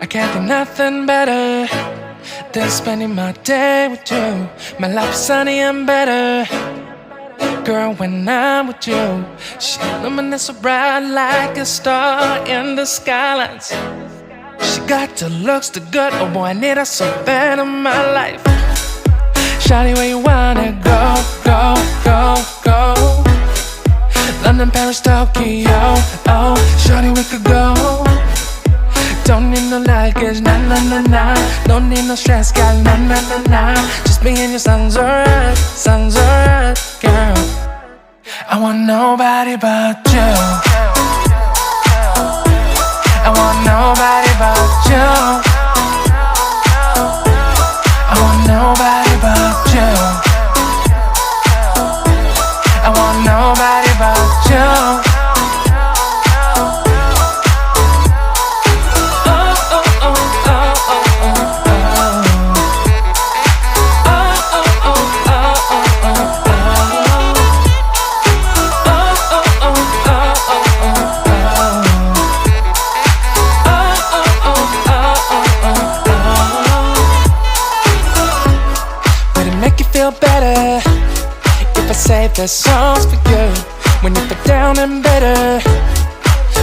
I can't think nothing better than spending my day with you. My life is sunny and better, girl, when I'm with you. She illuminates so bright like a star in the skylines. She got the looks, the good, oh boy, I need her so bad in my life. Shawty, where you wanna go, go, go, go? London, Paris, Tokyo, oh, shawty, we could go. Don't need no luggage, nah, nah, nah, nah. Don't need no stress, girl, nah, nah, nah, nah. Just me and you sounds alright, girl. I want nobody but you. I want nobody but you. I want nobody but you. I want nobody but you. Feel better if I save the songs for you. When you feel down and bitter,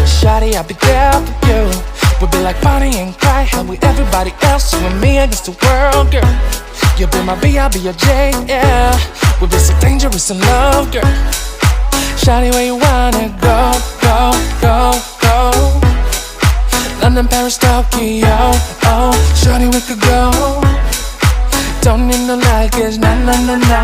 shawty, I'll be there for you. We'll be like Bonnie and Clyde, how we everybody else, you and me against the world, girl. You'll be my B, I'll be your J, yeah. We'll be so dangerous in love, girl. Shawty, where you wanna go, go, go, go? London, Paris, Tokyo, oh, shawty, we could go. Don't need no luggage, nah, nah, nah, nah.